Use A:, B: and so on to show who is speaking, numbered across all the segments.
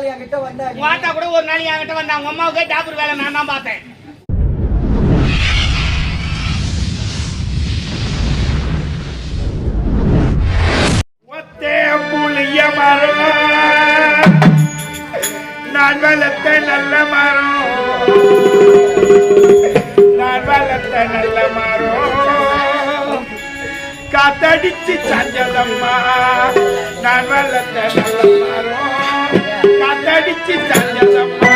A: நாள் என்கிட்ட வந்தாங்க.
B: வாத்தா கூட ஒரு நாள் என்கிட்ட வந்தாங்க. உங்க அம்மாவுக்கே டாக்டர் வேலை நான் தான் பார்த்தேன்.
C: ஒத்தே புளிய மரம் நான் வளர்த்த நல்ல மரம், நான் வளர்த்த நல்ல மரம் காத்தடிச்சு சஞ்சலம்மா, நான் வளர்த்த நல்ல மரம் காத்தடிச்சு சஞ்சலம்மா.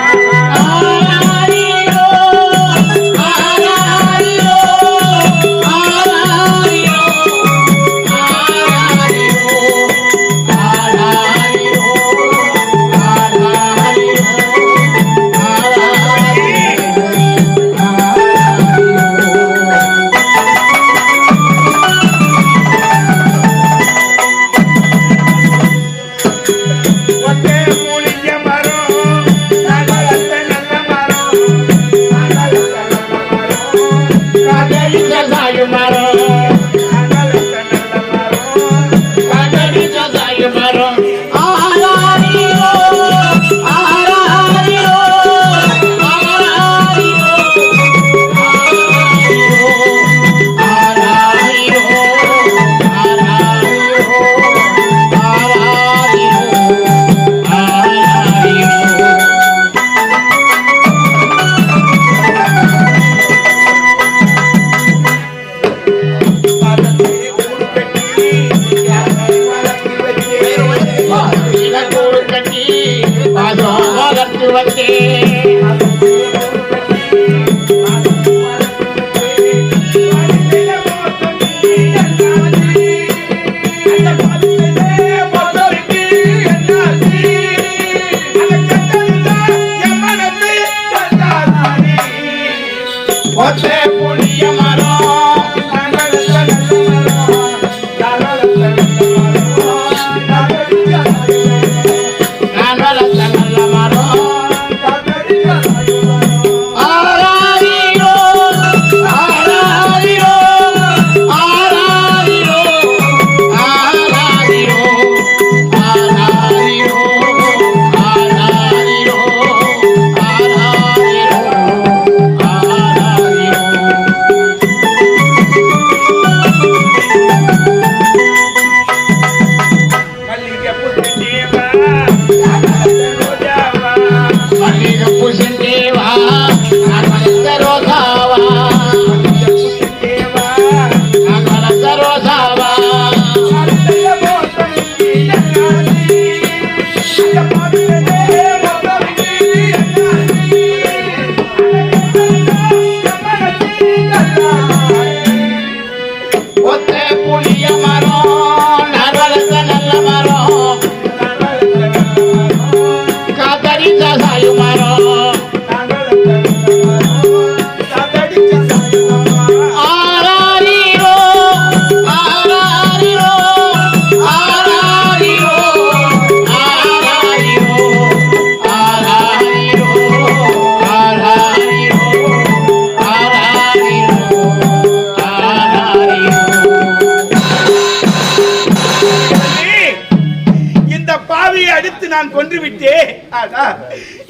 C: நான் கொன்று விட்டேன்.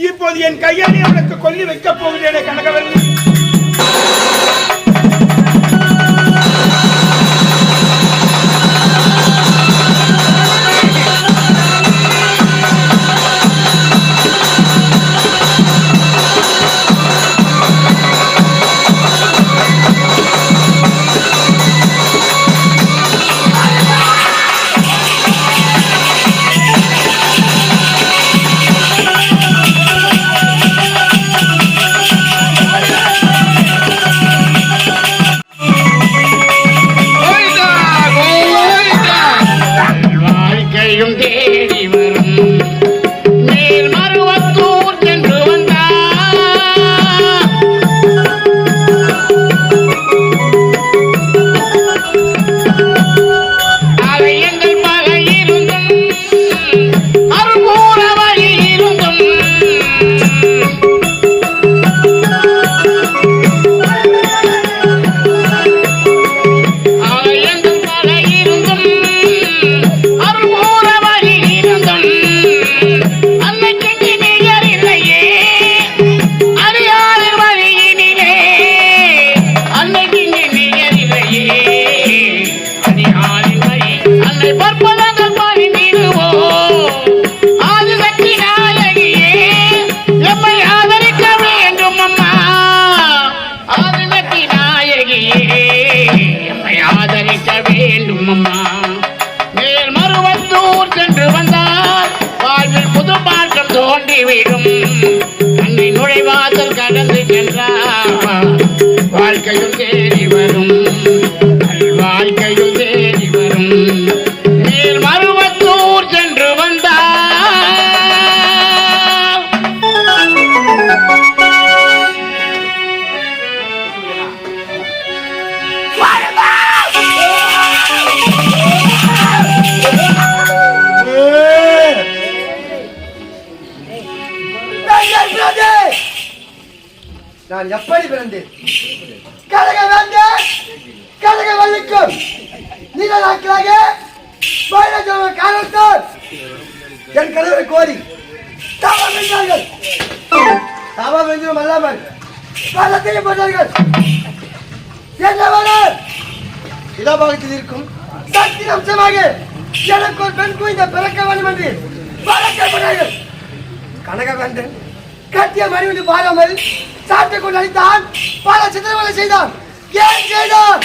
C: இப்போது என் கையாலே அவனுக்கு கொல்லி வைக்க போகிறேன் கனகவல்லி.
D: Hallelujah.
B: வாழ்க்கையும் தேடி வரும் வாழ்க்கையும் தேடி வரும் மேல் மருவத்தூர் சென்று வந்தார்
A: நான் எப்படி பிறந்தேன்? கழக வேண்டேன் கழக வள்ளிக்கும் நீங்களாக்களாக காரணத்தால் என் கணவரை கோரி தவம் என்றார்கள். தவம் என்றும் அல்லாமல் பலத்தையும் போட்டார்கள். என்னவரை இடபாகத்தில் இருக்கும் சக்தி அம்சமாக எனக்கு ஒரு பெண் குழந்தை பிறக்க வேண்டும் என்று வழக்கப்பட்டார்கள். கனக வேண்டன் கட்டிய மனைவி பாராமல் சாட்டை கொண்டு அளித்தான். பல சித்திரவதை செய்தான். ஏன் செய்தான்?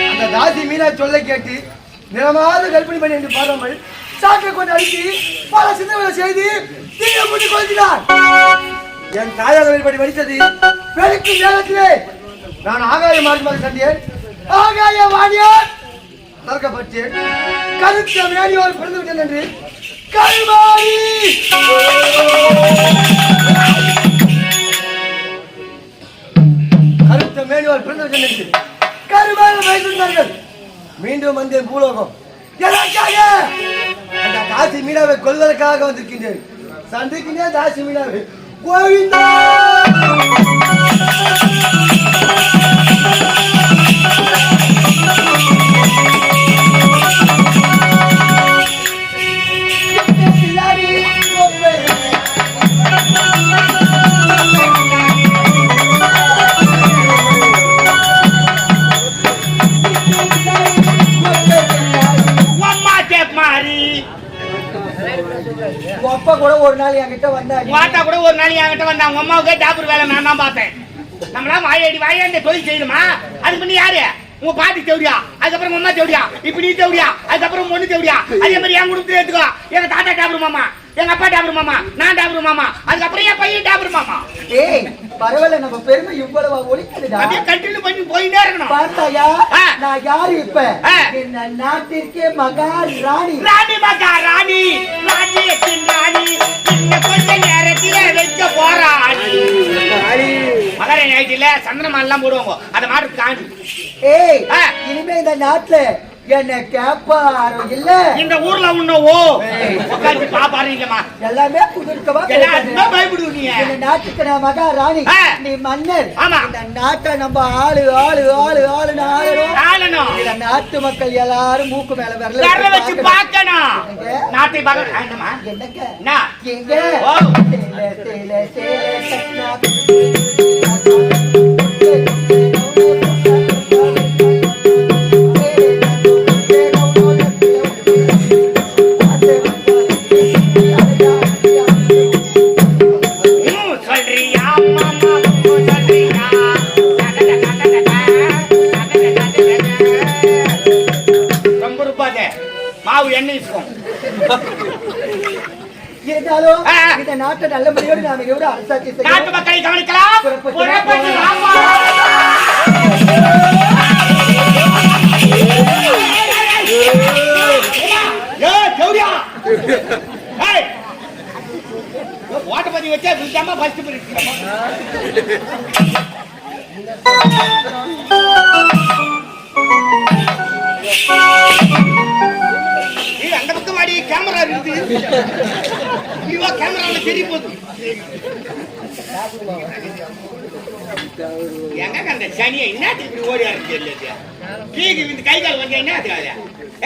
A: அந்த தாசி மீனா சொல்ல கேட்டு நிறமாத கல்பனை பண்ணி என்று பாராமல் சாட்டை கொண்டு அளித்து பல சித்திரவதை செய்து தீய மூட்டி கொள்கிறான். என் தாயார் வழிபடி வடித்தது பெருக்கும் நேரத்திலே நான் ஆகாய மார்க்கமாக கண்டேன். ஆகாய வாணியார் நறுக்கப்பட்டேன். கருத்த மேடியோர் பிறந்து விட்டேன் என்று கல்வாரி கருத்த மேடியோர் பிறந்து விட்டேன் என்று கருவாரி வைத்திருந்தார்கள். மீண்டும் வந்தேன் பூலோகம். எதற்காக? அந்த தாசி மீனாவை கொள்வதற்காக வந்திருக்கின்றேன். சந்திக்கின்றேன் தாசி மீனாவை. கோவிந்தா அப்பா கூட ஒரு நாள் என்கிட்ட வந்தாங்க.
B: ஒரு நாள் என்கிட்ட வந்தா உங்க அம்மாவுக்கு டாபர் வேலை நான் தான் பார்த்தேன். நம்மளா வாயாடி தொழில் செய்யணுமா? அது பண்ணி யாரு? உங்க பாட்டி தேவடியா, அதுக்கப்புறம் அம்மா தேவடியா, இப்ப நீ தேவடியா, அதுக்கப்புறம் பொண்ணு தேவடியா. அதே மாதிரி என் குடும்பத்துல எடுத்துக்கோ. எங்க தாத்தா டாபர் மாமா, எங்க அப்பா டாபர் மாமா, நான் டாபர் மாமா, அதுக்கப்புறம் என் பையன் டாபர் மாமா.
A: ஏய் பரவாயில்ல, நம்ம பெருமை இவ்வளவு ஒலிக்குதுடா.
B: அப்படியே கண்டினியூ பண்ணி போயிட்டே இருக்கணும்.
A: பார்த்தாயா நான் யாரு இப்ப? இந்த நாட்டிற்கே மகாராணி.
B: ராணி மகாராணி, ராஜ்யத்தின் ராணி, இந்த கொஞ்ச நேரத்தில வைக்க போறாணி. மகாராணி ஆயிட்டில சந்திரமான் எல்லாம் போடுவாங்க. அத மாட்டு காணி.
A: ஏய் இனிமே இந்த நாட்டுல என்ன கேப்பாரோ இல்ல? இந்த
B: ஊர்ல உன்னவோ உட்காந்து பாப்பாருங்கம்மா.
A: எல்லாமே புதுர்க்கவா
B: எல்லாமே பயப்படுவீங்க.
A: இந்த நாட்டுக்கு நான் மகாராணி, நீ மன்னர்.
B: ஆமா,
A: இந்த நாட்டை நம்ம ஆளு ஆளு ஆளு ஆளுன்னு ஆளணும். இந்த நாட்டு மக்கள் எல்லாரும் மூக்கு மேல விரல
B: வச்சு பார்க்கணும். நாட்டை பார்க்கணும்.
A: என்னங்க
B: எங்க மாவு எண்ணெய் இருக்கும்.
A: இருந்தாலும் இந்த நாட்டை நல்லபடியோடு நாம எவ்வளவு அரசாட்சி
B: நாட்டு மக்களை கவனிக்கலாம். ஓட்டப்பதி வச்சா விட்டாம ஃபர்ஸ்ட் அந்த பக்கம் மாடி கேமரா இருக்குது. கேமரால தெரிய போகுது. எங்க அந்த சனியை என்னத்துக்கு ஓடி இருக்கு? இந்த கை கால் வந்து என்ன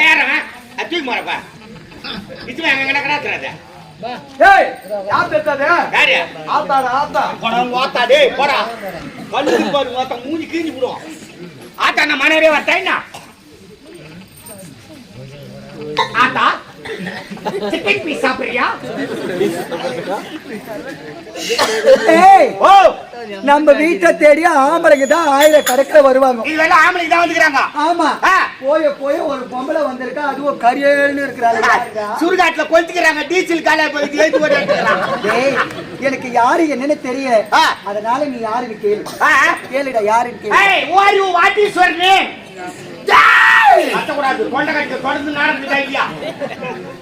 B: ஏறவன் தூக்கி போறப்பா இது எங்க கிடக்குறாத. மூஞ்சி கிழிஞ்சு விடுவோம். ஆத்தா நான் மனைவியே வரட்டா என்ன? ஆத்தா சிக்கன் பீஸ் சாப்பிடுறியா?
A: நம்ம வீட்டை தேடி ஆம்பளைங்க தான் 1000 கணக்கில் வருவாங்க.
B: இதுவேளை ஆம்பளைக்கு தான் வந்துக்கிறாங்க.
A: ஆமா, போய் ஒரு பொம்பளை வந்திருக்கா, அதுவும் கரியல்னு இருக்கிறாங்க.
B: சுடுகாட்டுல கொளுத்திக்கிறாங்க, டீசல் காலை போயிட்டு ஏத்து போட்டு எடுத்துக்கிறாங்க.
A: எனக்கு யாரு என்னன்னு தெரியல, அதனால நீ யாருன்னு கேளு. கேளுடா, யாருன்னு கேளு.
B: ஏய், வாட் இஸ் யுவர் நேம்? கத்தக்கூடாது, கொண்ட கட்டி தொடர்ந்து நடந்துட்டா இல்லையா?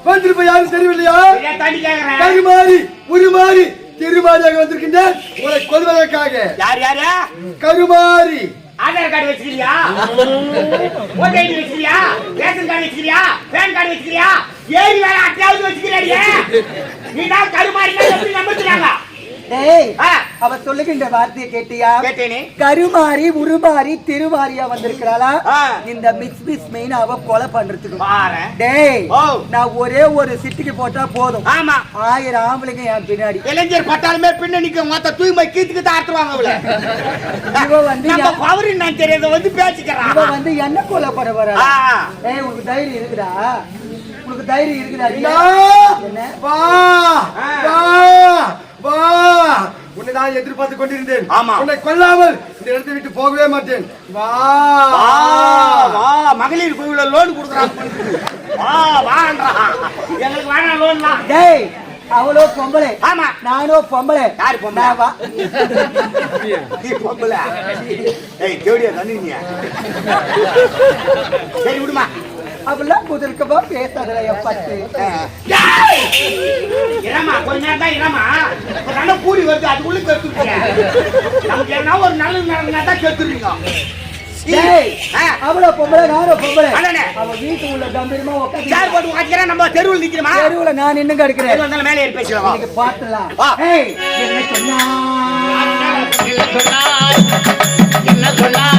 A: வந்திருப்ப யாரும் தெரியவில்லையா?
B: தண்ணி கேக்குறேன்.
A: கருமாறி உருமாறி திருமாரியாக வந்திருக்கின்ற உங்களை கொல்வதற்காக. யாரு? கருமாறி.
B: ஆதார் கார்டு வச்சுக்கிறியா? ஓட்டர் ஐடி வச்சுக்கிறியா? ரேஷன் கார்டு வச்சுக்கிறியா? பேன் கார்டு வச்சுக்கிறியா? ஏறி வேற அட்டையாவது வச்சுக்கிறியா? நீ தான் கருமாறினா எப்படி நம்பிச்சுறாங்க?
A: டேய், அவ சொல்லுகின்ற வார்த்தையை கேட்டியா?
B: கேட்டேனே.
A: கருமாறி உருமாறி திருமாரியா வந்திருக்கிறாளா? இந்த மிக்ஸ் மெயின் அவ கொலை பண்றதுக்கு. டேய், நான் ஒரே ஒரு சிட்டிக்கு போட்டா போதும்.
B: ஆமா,
A: 1000 ஆம்பளைங்க என் பின்னாடி.
B: இளைஞர் பட்டாலுமே பின்னணிக்கு மொத்த தூய்மை கீத்துக்கு தாத்துவாங்க அவள.
A: இவ வந்து
B: நம்ம பவர் என்னன்னு தெரியாத வந்து பேசிக்கிறான்.
A: இவ வந்து என்ன கொலை பண்ண வரா? ஏய், உனக்கு தைரியம் இருக்குடா? உனக்கு தைரியம் இருக்குடா? என்ன? வா வா வா, உன்னை நான் எதிர்பார்த்து கொண்டிருந்தேன். உன்னை கொல்லாமல் இந்த இடத்தை விட்டு போகவே மாட்டேன். வா
B: வா, மகளிர் குழுல லோன் கொடுக்குறாங்க. வா வான்றா, எங்களுக்கு வேணாம் லோன்லாம்.
A: டேய், அவளோ பொம்பளை.
B: ஆமா,
A: நானோ பொம்பளை.
B: யாரு பொம்பளை?
A: வா,
B: நீ பொம்பளை. ஏய், கேடியா தண்ணிங்க. சரி விடுமா,
A: அப்படிலாம் குதிர்க்கமா பேசாதல எப்பட்டு.
B: இரமா, கொஞ்ச நேரம் தான் இரமா. ஒரு நல்ல கூலி வருது, அதுக்குள்ள கெடுத்துருக்கீங்க. நமக்கு என்ன ஒரு நல்ல நடந்தா தான் கெடுத்துருவீங்க.
A: அவளோ பொம்பளை, நானும் பொம்பளை.
B: அவ
A: வீட்டு உள்ள கம்பீரமா உட்காந்து
B: சேர் போட்டு உட்காந்துக்கிறேன். நம்ம தெருவில் நிக்கிறோமா?
A: தெருவுல நான் நின்னு கிடக்கிறேன்.
B: வந்தாலும் மேலே ஏறி பேசலாம்.
A: பாத்துலாம். என்ன சொன்னா
B: என்ன சொன்னாய்?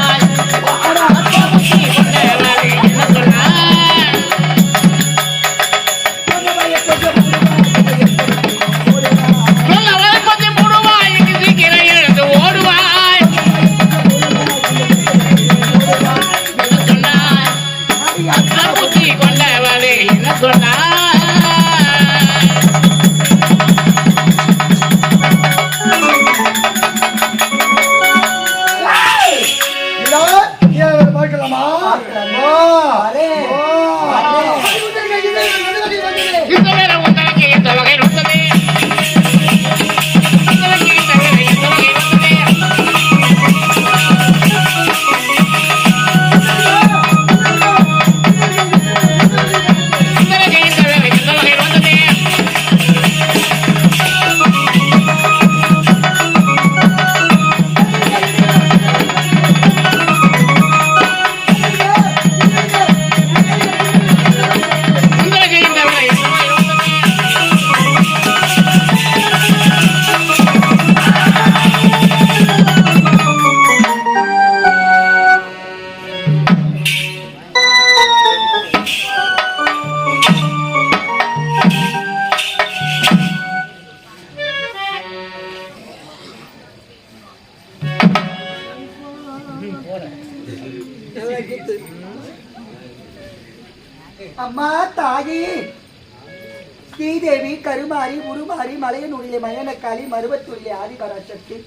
A: அம்மா தாயி ஸ்ரீதேவி கருமாரி உருமாரி மலையனுடைய மயனக்காளி மருவத்துடைய ஆதிபராசக்தி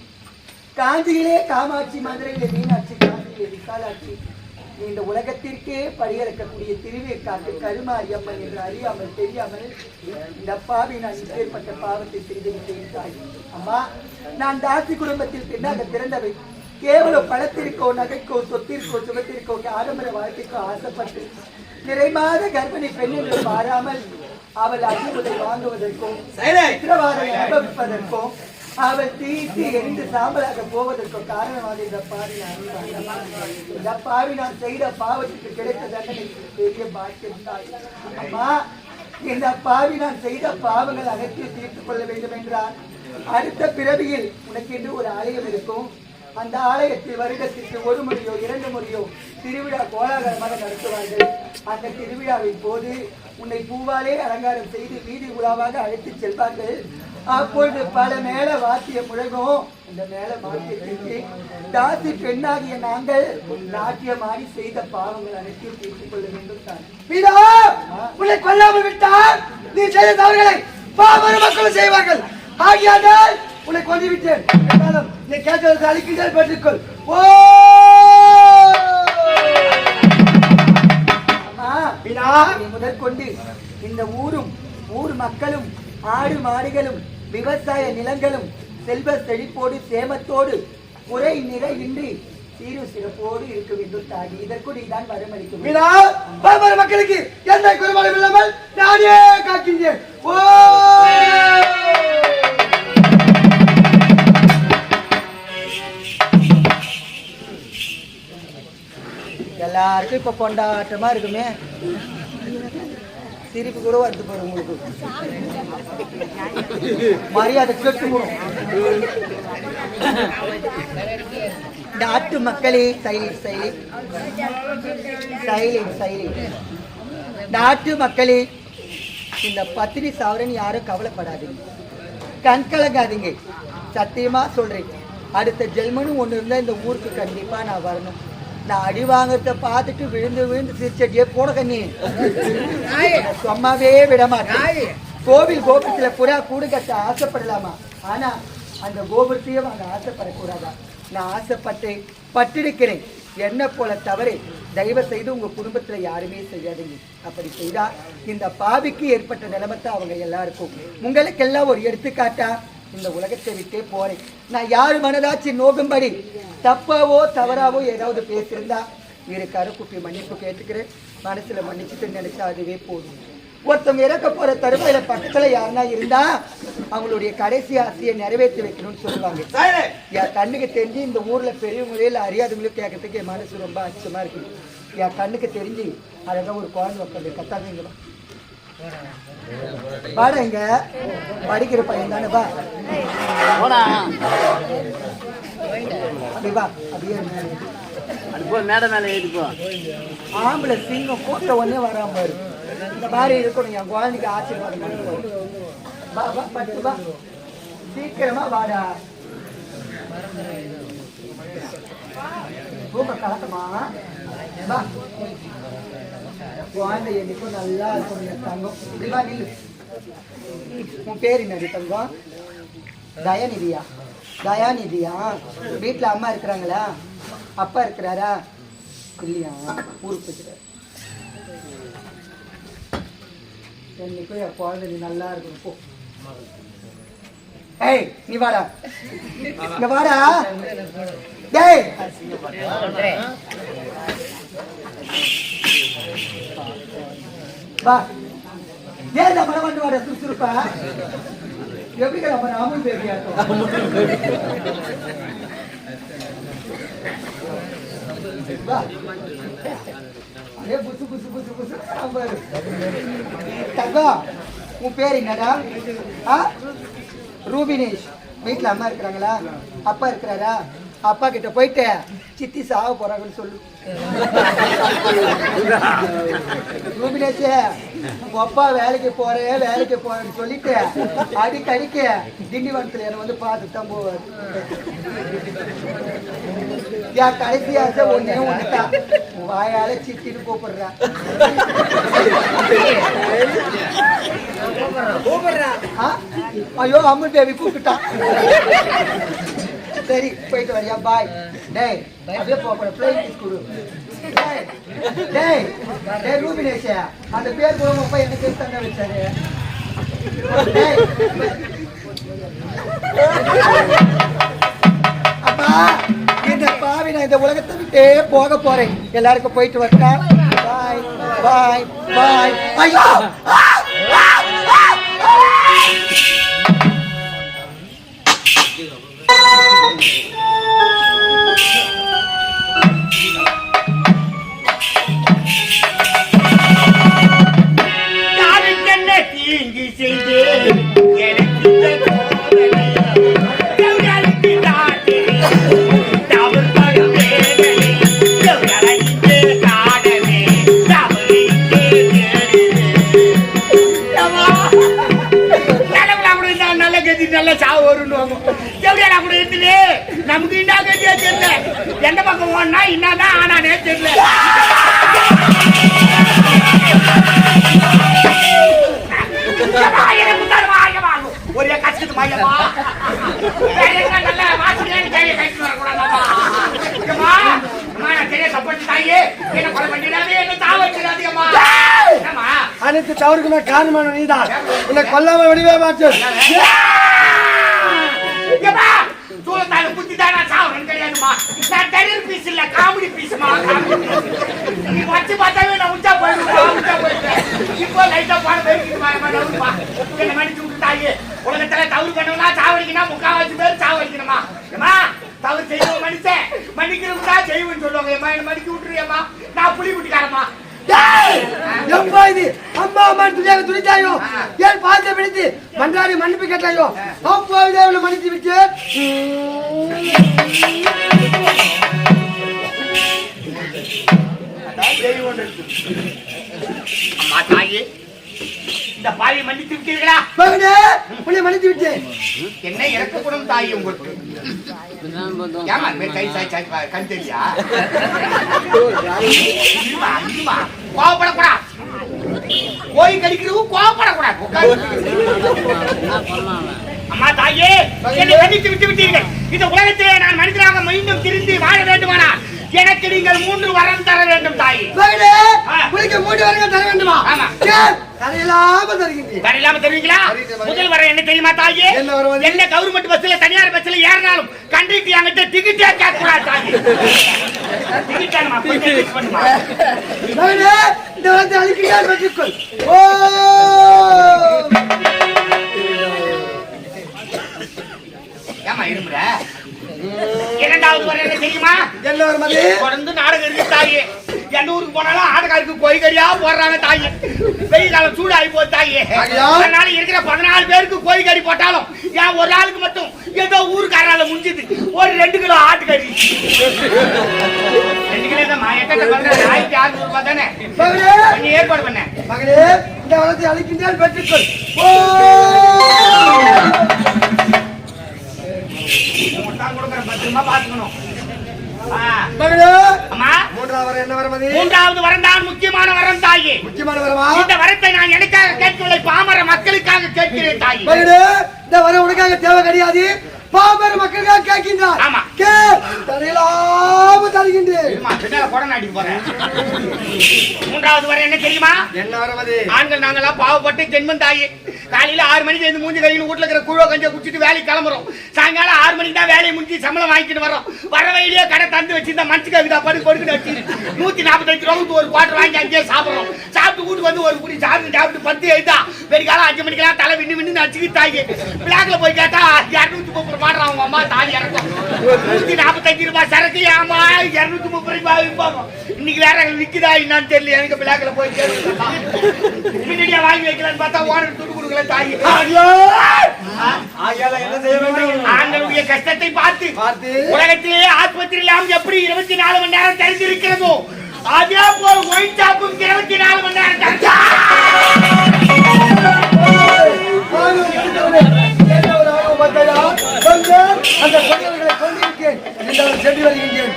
A: காஞ்சியிலே காமாட்சி மதுரையிலே மீனாட்சி காஞ்சியிலே விசாலாட்சி இந்த உலகத்திற்கே படியளக்கக்கூடிய திருவேற்காட்டு கருமாரி அம்மன் என்று அறியாமல் தெரியாமல் இந்த பாவி நான் இப்பேற்பட்ட பாவத்தை செய்துவிட்டேன் தாய். அம்மா, நான் தாசி குடும்பத்தில் பின்னாக பிறந்தவை. கேவலம் பணத்திற்கோ நகைக்கோ சொத்திற்கோ சுகத்திற்கோ ஆடம்பர வாழ்க்கைக்கோ ஆசைப்பட்டு நிறைமாத கர்ப்பிணி பெண் என்று மாறாமல் அவள் அடிமுறை வாங்குவதற்கும் சித்திரவாதம் அனுபவிப்பதற்கும் அவள் தீட்டி எரிந்து சாம்பலாக போவதற்கும் காரணமாக இந்த பாவி நான் செய்த பாவத்துக்கு கிடைத்த தண்டனை பெரிய பாக்கியம் தான். அம்மா, இந்த பாவி நான் செய்த பாவங்கள் அனைத்து தீர்த்துக் கொள்ள வேண்டும் என்றால் அடுத்த பிறவியில் உனக்கு என்று ஒரு ஆலயம் இருக்கும். அந்த ஆலயத்தில் வருடத்திற்கு 1 முறையோ 2 முறையோ திருவிழா கோலாகலமாக நடத்துவார்கள். அந்த திருவிழாவின் போது உன்னை பூவாலே அலங்காரம் செய்து வீதி உலாவாக அழைத்துச் செல்வார்கள். அப்பொழுது பல மேல வாத்திய முழங்கும். இந்த மேல வாத்தியத்திற்கு தாசி பெண்ணாகிய நாங்கள் நாட்டியமாடி செய்த பாவங்கள் அனைத்தையும் தீர்த்துக் கொள்ள வேண்டும் தான். உன்னை கொல்லாமல் விட்டால் நீ செய்த தவறுகளை பாமர மக்களும் செய்வார்கள். ஆகியானால் உன்னை கொண்டு விட்டேன். இருந்தாலும் நீ கேட்டதற்கு அழிக்கின்றல் பெற்றுக்கொள். ஓ முதற்கொண்டு இந்த ஊர் மக்களும் ஆடு மாடுகளும் விவசாய நிலங்களும் செல்வ செழிப்போடு சேமத்தோடு குறை நிறை இன்றி சீரு சிறப்போடு இருக்க வேண்டும் தாடி. இதற்கு நீதான் வரமளிக்கும். மக்களுக்கு எந்த குறைபாடும் இல்லாமல் நானே காக்கின்றேன். ஓ எல்லாருக்கும் இப்ப கொண்டாட்டமா இருக்குமே. சிரிப்பு கூட வருது பாரு உங்களுக்கு. மரியாதை கேட்டு நாட்டு மக்களே நாட்டு மக்களே, இந்த பத்தினி சாவரன் யாரும் கவலைப்படாதீங்க, கண் கலங்காதீங்க. சத்தியமா சொல்றேன், அடுத்த ஜென்மனும் ஒண்ணு இருந்தா இந்த ஊருக்கு கண்டிப்பா நான் வரணும். நான் அடி வாங்கறத பார்த்துட்டு விழுந்து சிரிச்சடியே போட கண்ணி சும்மாவே விட மாட்டேன். கோவில் கோபுரத்துல புறா கூடு கட்ட ஆசைப்படலாமா? ஆனா அந்த கோபுரத்தையும் அங்க ஆசைப்படக்கூடாதா? நான் பட்டிருக்கிறேன். என்ன போல தவறு தயவு செய்து உங்க குடும்பத்துல யாருமே செய்யாதீங்க. அப்படி செய்தா இந்த பாவிக்கு ஏற்பட்ட நிலைமைத்தான் அவங்க எல்லாருக்கும். உங்களுக்கெல்லாம் ஒரு எடுத்துக்காட்டா இந்த உலகத்தை விட்டே போறேன். நான் யாரு மனதாச்சு நோகும்படி தப்பாவோ தவறாவோ ஏதாவது பேசியிருந்தா இருக்காரு குப்பி மன்னிப்பு கேட்டுக்கிறேன். மனசுல மன்னிச்சுட்டு நினைச்சா அதுவே போதும். ஒருத்தவங்க இறக்க போற தருமையில பக்கத்துல யாருன்னா இருந்தா அவங்களுடைய கடைசி ஆசையை நிறைவேற்றி வைக்கணும்னு சொல்லுவாங்க. என் கண்ணுக்கு தெரிஞ்சு இந்த ஊர்ல பெரியவங்களே அறியாதவங்களும் கேட்கறதுக்கு என் மனசு ரொம்ப அச்சமா இருக்கு. என் கண்ணுக்கு தெரிஞ்சு அழகா ஒரு குழந்தை உட்காந்து கத்தாதீங்களா பாட இங்க படிக்கிற பையன் தானே பா அப்படியே மேடை மேல ஏறிப்போ. ஆம்பளை சிங்கம் கூட்ட ஒன்னே வராம பாரு. இந்த மாதிரி இருக்கணும். என் குழந்தைக்கு ஆசீர்வாதம் பா. சீக்கிரமா வாடா. தூக்க கலக்கமா பா. குழந்தை என்னைக்கும் நல்லா இருக்கும். தங்கம் இப்படிவா நில்லு. உன் பேர் என்னடி தங்கம்? தயாநிதியா? வீட்டுல அம்மா இருக்கிறாங்களா? அப்பா இருக்கிறாரா? இல்லையா? ஊருக்கு போச்சுட்டாரு. என்னைக்கும் என் குழந்தை நீ நல்லா இருக்கணும் போ. ஏய் நீ வாடா, இங்க வாடா. டேய் வா. ஏன் படம் வந்து வர சுறுசுறுப்பா? எப்படி அமுல் பேபியாட்டும் அதே புசு புசு புசு புசு சாம்பாரு. தங்கம் உன் பேர் என்னடா? ரூபினேஷ். வீட்டுல அம்மா இருக்கிறாங்களா? அப்பா இருக்கிறாரா? அப்பா கிட்ட போயிட்டு சித்தி சாக போறாங்கன்னு சொல்லு. ரூபினேஷே உங்க அப்பா வேலைக்கு போறேன்னு சொல்லிட்டு அடிக்கடிக்கு திண்டிவனத்துல என்ன வந்து பார்த்து தான் போவாரு. என் கடைசி ஆசை ஒன்னே ஒண்ணுதான், வாயால சித்தின்னு கூப்பிடுறேன். ஐயோ அம்முல் பேபி கூப்பிட்டான். சரி போயிட்டு வரியா? பாய். டேய் அப்படியே போக பிளைன் கிஸ் கொடு. டேய் ரூபினேஷ், அந்த பேர் கூட அப்பா என்ன பேர் தானே வச்சாரு. அப்பா இந்த பாவி நான் இந்த உலகத்தை விட்டே போக போறேன். எல்லாருக்கும் போயிட்டு வரட்டா? பாய் பாய் பாய். ஐயோ நல்ல சாவு வரும்னு எப்படியா கூட இருக்குது. நமக்கு என்ன கட்டியா தெரியல, எந்த பக்கம் ஓடனா என்னதான் ஆனானே தெரியல. ஒரே கஷ்டம்
B: கட்டுமா ஐயம்மா வேற என்ன நல்ல வாசனையான கையை கட்டி வரக்கூடாதாம்மா ஐயம்மா அம்மா நான் சரியா சப்போர்ட் தாயே என்ன கொலை பண்ணிடாதே என்ன தாவச்சிடாதே அம்மா அம்மா
A: அனைத்து தவறுக்குமே காரணமான நீதான் உன்னை கொல்லாம விடவே மாட்டேன்
B: ஐயம்மா சூழத்தால குத்திதானா சாவரன் கிடையாதுமா நான் டெரர் பீஸ் இல்ல காமெடி பீஸ்மா நீ வச்சு பார்த்தாவே நான் உச்சா போயிடுவேன் இப்போ லைட்டா பாட பேருக்கு மாறமா என்ன மன்னிச்சு விட்டுட்டாயே உலகத்துல தவறு பண்ணவனா சாவடிக்கணும் முக்காவாசி பேர் சாவடிக்கணுமா ஏமா தவறு செய்யணும் மனுஷன் மன்னிக்கிறவங்க செய்வேன்னு சொல்லுவாங்க ஏமா என்ன மன்னிச்சு விட்டுறியம்மா நான் புலி குட்டிக்காரம்மா
A: எப்பா இது அம்மா அம்மா துணியாக துணிச்சாயோ ஏன் பார்த்து பிடித்து மன்றாடி மன்னிப்பு கேட்டாயோ அப்போ இதை மன்னித்து விட்டு
B: அம்மா தாயே இந்த பாவியை மன்னித்து விட்டீர்களா
A: மகனே உன்னை மன்னித்து விட்டேன்
B: என்ன இறக்கப்படும் தாய் உங்களுக்கு ஏமா கை சாய் சாய் கண் தெரியா கோவப்படக்கூடாது கோயில் கடிக்கிறது கோவப்படக்கூடாது அம்மா தாயே என்னை மன்னித்து விட்டு விட்டீர்கள் இந்த உலகத்திலே நான் மனிதராக மீண்டும் திருந்தி வாழ வேண்டுமானா எனக்கு நீங்கள் 3 வரம் தர வேண்டும் தாயே
A: மகனே உங்களுக்கு 3 வரங்கள் தர வேண்டுமா
B: ஆமா
A: தரையில்லாம தருகின்றேன்
B: தரையில்லாம தருவீங்களா முதல் வரம் என்ன தெரியுமா தாயே என்ன கவர்மெண்ட் பஸ்ல தனியார் பஸ்ல ஏறினாலும் கண்டிக்கு என்கிட்ட டிக்கெட்டே கேட்க கூடாது தாயே டிக்கெட் நம்ம போய் பண்ணுமா
A: மகனே இந்த வரத்தை அழிக்கிறார் பெற்றுக்கொள் ஓ
B: ஏமா இருமுற இரண்டாவது வரம் என்ன தெரியுமா
A: என்ன வரும் அது
B: தொடர்ந்து நாடகம் இருக்கு தாயே எந்த ஊருக்கு போனாலும் ஆடக்காருக்கு கோழிக்கறியா போடுறாங்க தாயே வெயில் காலம் சூடாகி போகுது தாயே அதனால இருக்கிற 14 பேருக்கு கோழிக்கறி போட்டாலும் ஏன் ஒரு ஆளுக்கு மட்டும் ஏதோ ஊருக்காரால முடிஞ்சது ஒரு 2 கிலோ ஆட்டுக்கறி 2 கிலோ தான் 1600 ரூபாய் தானே நீ ஏற்பாடு பண்ண
A: மகனே இந்த வரத்தை அழிக்கின்றால் பெற்றுக்கொள் ஓ
B: கொடுக்குற பத்திரமா பாத்துக்கணும்
A: மகனே
B: அம்மா
A: மூன்றாவது வரம் என்ன வரம் அது
B: மூன்றாவது வரம் தான் முக்கியமான வரம் தாயே
A: முக்கியமான வரமா
B: இந்த வரத்தை நான் எனக்காக கேட்கவில்லை பாமர மக்களுக்காக கேட்கிறேன் தாயே
A: மகனே இந்த வரம் உனக்காக தேவை கிடையாது பாமர மக்களுக்காக கேட்கின்றார்
B: ஆமா
A: தரையிலாம தருகின்றேன்
B: மூன்றாவது வரம் என்ன தெரியுமா
A: என்ன வரம் அது
B: ஆண்கள் நாங்கெல்லாம் பாவப்பட்டு ஜென்மம் தாயே காலையில 6 மணிக்கு எழுந்து மூஞ்சி கையில் வீட்டுல இருக்கிற குழுவ கஞ்ச குடிச்சிட்டு வேலைக்கு கிளம்புறோம் சாயங்காலம் 6 மணிக்கு தான் வேலையை முடிஞ்சு சம்பளம் வாங்கிட்டு வரோம் வர வழியிலேயே கடை தந்து வச்சிருந்தா மனுச்சு கவிதா படுத்து கொடுக்கிட்டு வச்சு 145 ரூபாய்க்கு ஒரு குவார்டர் வாங்கி அங்கேயே சாப்பிடுறோம் சாப்பிட்டு வீட்டுக்கு வந்து ஒரு குடி சாப்பிட்டு 10 எழுதா வெடிக்காலம் 5 மணிக்கெல்லாம் தலை விண்ணு நச்சுக்கு தாயே பிளாக்ல போய் கேட்டா 230 மாடுறான் அவங்க அம்மா தாலி இறக்கும் 145 ரூபாய் சரக்கு ஆமா 230 ரூபாய் விற்பாங்க இன்னைக்கு வேற விக்குதா என்னன்னு தெரியல எனக்கு பிளாக்ல போய் முன்னாடியா வாங்கி வைக்கலான்னு பார்த்தா ஓனர் துடு கொடுக்கல தாய்
A: என்ன செய்ய வேண்டும்
B: ஆண்களுடைய கஷ்டத்தை பார்த்து உலகத்திலே ஆஸ்பத்திரியில் எப்படி 24 மணி நேரம் திறந்திருக்கிறதோ அதே போல ஒயின் ஷாப்பும் 24 மணி நேரம்
A: அந்த கொண்டவர்களை கொண்டிருக்கேன் சென்று வருகின்றேன்